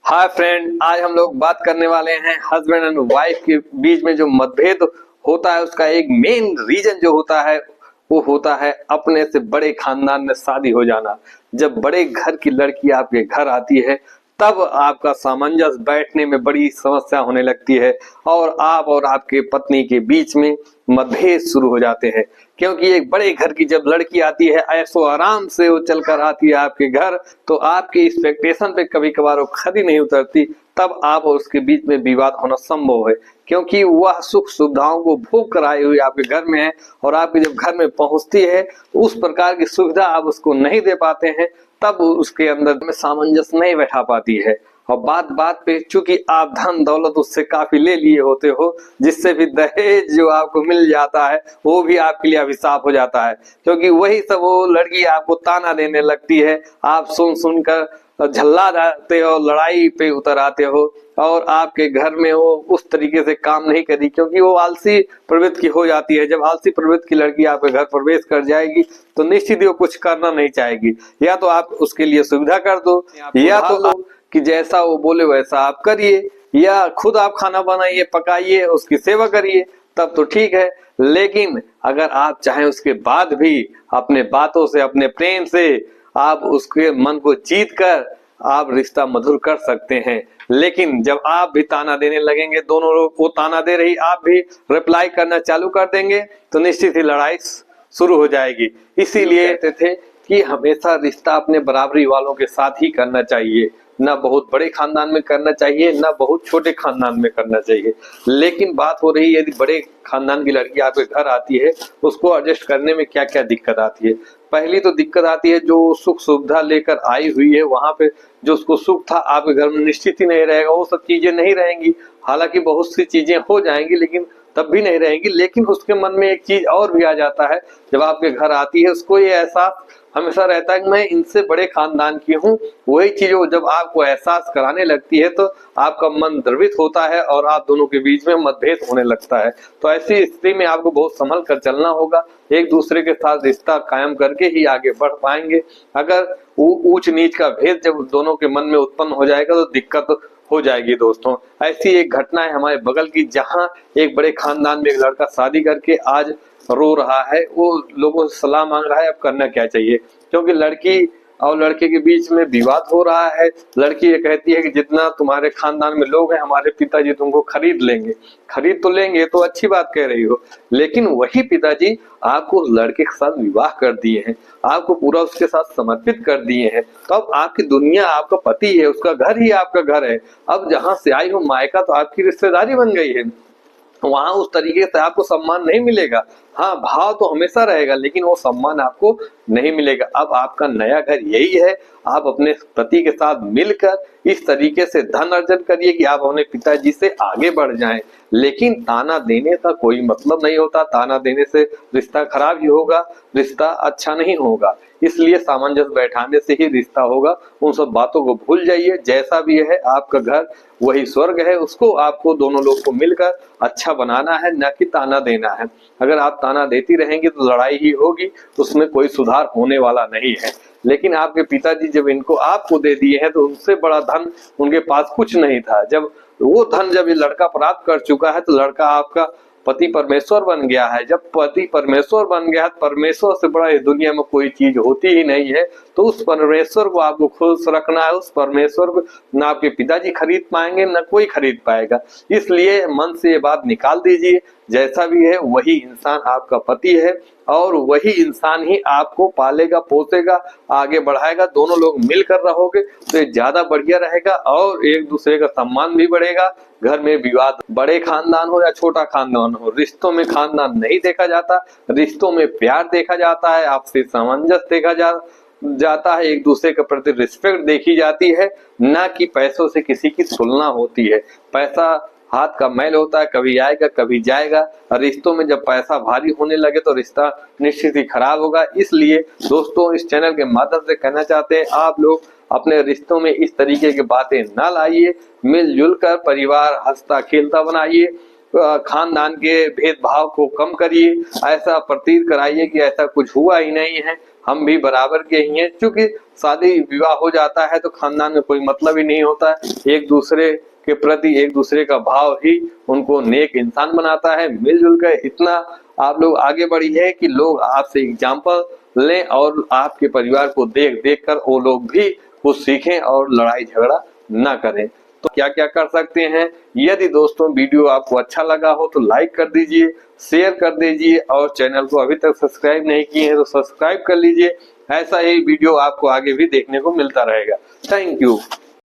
Hi friend, आज हम लोग बात करने वाले हैं हस्बैंड एंड वाइफ के बीच में जो मतभेद होता है उसका एक मेन रीजन जो होता है वो होता है अपने से बड़े खानदान में शादी हो जाना। जब बड़े घर की लड़की आपके घर आती है तब आपका सामंजस्य बैठने में बड़ी समस्या होने लगती है और आप और आपके पत्नी के बीच में मतभेद शुरू हो जाते हैं। क्योंकि एक बड़े घर की जब लड़की आती है ऐसो आराम से वो चलकर आती है आपके घर, तो आपकी एक्सपेक्टेशन पे कभी कभार वो खरी नहीं उतरती, तब आप और उसके बीच में विवाद होना संभव है। क्योंकि वह सुख सुविधाओं को भोग कर आई हुई आपके घर में है और आपके जब घर में पहुंचती है तो उस प्रकार की सुविधा आप उसको नहीं दे पाते हैं, तब उसके अंदर में सामंजस्य नहीं बैठा पाती है। और बात बात पे चूंकि आप धन दौलत उससे काफी ले लिए होते हो, जिससे भी दहेज जो आपको मिल जाता है वो भी आपके लिए अभिशाप हो जाता है। क्योंकि वही सब वो लड़की आपको ताना देने लगती है, आप सुन सुनकर झल्ला जाते हो, लड़ाई पे उतर आते हो और आपके घर में वो उस तरीके से काम नहीं करी क्योंकि वो आलसी प्रवृत्ति की हो जाती है। जब आलसी प्रवृत्ति की लड़की आपके घर प्रवेश कर जाएगी तो निश्चित ही वो कुछ करना नहीं चाहेगी। या तो आप उसके लिए सुविधा कर दो या तो कि जैसा वो बोले वैसा आप करिए, या खुद आप खाना बनाइए, पकाइए, उसकी सेवा करिए, तब तो ठीक है। लेकिन अगर आप चाहें उसके बाद भी अपने बातों से, अपने प्रेम से आप उसके मन को जीत कर आप रिश्ता मधुर कर सकते हैं। लेकिन जब आप भी ताना देने लगेंगे, दोनों लोग वो ताना दे रही, आप भी रिप्लाई करना चालू कर देंगे, तो निश्चित ही लड़ाई शुरू हो जाएगी। इसीलिए कहते थे कि हमेशा रिश्ता अपने बराबरी वालों के साथ ही करना चाहिए, ना बहुत बड़े खानदान में करना चाहिए, ना बहुत छोटे खानदान में करना चाहिए। लेकिन बात हो रही है यदि बड़े खानदान की लड़की आपके घर आती है, उसको एडजस्ट करने में क्या क्या दिक्कत आती है। पहली तो दिक्कत आती है जो सुख सुविधा लेकर आई हुई है, वहां पे जो उसको सुख था आपके घर में निश्चित ही नहीं रहेगा, वो सब चीजें नहीं रहेंगी। हालांकि बहुत सी चीजें हो जाएंगी लेकिन तब भी नहीं रहेंगी। लेकिन उसके मन में एक चीज और भी आ जाता है, जब आपके घर आती है उसको ये एहसास हमेशा रहता है कि मैं इनसे बड़े खानदान की हूँ। वही चीज जब आपको एहसास कराने लगती है तो आपका मन द्रवित होता है और आप दोनों के बीच में मतभेद होने लगता है। तो ऐसी स्थिति में आपको बहुत संभल कर चलना होगा, एक दूसरे के साथ रिश्ता कायम करके ही आगे बढ़ पाएंगे। अगर ऊंच नीच का भेद जब दोनों के मन में उत्पन्न हो जाएगा तो दिक्कत हो जाएगी। दोस्तों, ऐसी एक घटना है हमारे बगल की, जहां एक बड़े खानदान में एक लड़का शादी करके आज रो रहा है, वो लोगों से सलाह मांग रहा है अब करना क्या चाहिए। क्योंकि लड़की और लड़के के बीच में विवाद हो रहा है। लड़की ये कहती है कि जितना तुम्हारे खानदान में लोग हैं, हमारे पिताजी तुमको खरीद लेंगे। खरीद तो लेंगे तो अच्छी बात कह रही हो, लेकिन वही पिताजी आपको लड़के के साथ विवाह कर दिए हैं, आपको पूरा उसके साथ समर्पित कर दिए हैं। तो अब आपकी दुनिया आपका पति है, उसका घर ही आपका घर है। अब जहां से आई हो मायका तो आपकी रिश्तेदारी बन गई है, वहां उस तरीके से आपको सम्मान नहीं मिलेगा। हाँ, भाव तो हमेशा रहेगा लेकिन वो सम्मान आपको नहीं मिलेगा। अब आपका नया घर यही है, आप अपने पति के साथ मिलकर इस तरीके से धन अर्जन करिए कि आप अपने पिताजी से आगे बढ़ जाएं। लेकिन ताना देने का कोई मतलब नहीं होता, ताना देने से रिश्ता खराब ही होगा, रिश्ता अच्छा नहीं होगा। इसलिए सामंजस्य बैठाने से ही रिश्ता होगा। उन सब बातों को भूल जाइए, जैसा भी है आपका घर वही स्वर्ग है, उसको आपको दोनों लोग को मिलकर अच्छा बनाना है, न कि ताना देना है। अगर आप ताना देती रहेंगे तो लड़ाई ही होगी, उसमें कोई सुधार होने वाला नहीं है। लेकिन आपके पिताजी जब इनको आपको दे दिए हैं तो उनसे बड़ा धन उनके पास कुछ नहीं था। जब वो धन जब ये लड़का प्राप्त कर चुका है तो लड़का आपका पति परमेश्वर बन गया है। जब पति परमेश्वर बन गया है, परमेश्वर से बड़ा इस दुनिया में कोई चीज होती ही नहीं है। तो उस परमेश्वर को आपको खुश रखना है, उस परमेश्वर को न आपके पिताजी खरीद पाएंगे न कोई खरीद पाएगा। इसलिए मन से ये बात निकाल दीजिए, जैसा भी है वही इंसान आपका पति है और वही इंसान ही आपको पालेगा, पोसेगा, आगे बढ़ाएगा। दोनों लोग मिलकर रहोगे तो ये ज्यादा बढ़िया रहेगा और एक दूसरे का सम्मान भी बढ़ेगा। घर में विवाद, बड़े खानदान हो या छोटा खानदान हो, रिश्तों में खानदान नहीं देखा जाता, रिश्तों में प्यार देखा जाता है, आपसी सामंजस्य देखा जाता है, एक दूसरे के प्रति रिस्पेक्ट देखी जाती है, ना कि पैसों से किसी की तुलना होती है। पैसा हाथ का मैल होता है, कभी आएगा कभी जाएगा। और रिश्तों में जब पैसा भारी होने लगे तो रिश्ता निश्चित ही खराब होगा। इसलिए दोस्तों, इस चैनल के माध्यम से कहना चाहते हैं, आप लोग अपने रिश्तों में इस तरीके की बातें ना लाइए, मिलजुल कर परिवार हंसता खेलता बनाइए। खानदान के भेदभाव को कम करिए, ऐसा प्रतीत कराइए कि ऐसा कुछ हुआ ही नहीं है, हम भी बराबर के ही हैं। क्योंकि शादी विवाह हो जाता है तो खानदान में कोई मतलब ही नहीं होता है, एक दूसरे के प्रति एक दूसरे का भाव ही उनको नेक इंसान बनाता है। मिलजुल कर इतना आप लोग आगे बढ़ी है कि लोग आपसे एग्जाम्पल लें और आपके परिवार को देख देख कर वो लोग भी कुछ सीखें और लड़ाई झगड़ा ना करें। तो क्या क्या कर सकते हैं, यदि दोस्तों वीडियो आपको अच्छा लगा हो तो लाइक कर दीजिए, शेयर कर दीजिए और चैनल को अभी तक सब्सक्राइब नहीं किए हैं तो सब्सक्राइब कर लीजिए। ऐसा ही वीडियो आपको आगे भी देखने को मिलता रहेगा। Thank you.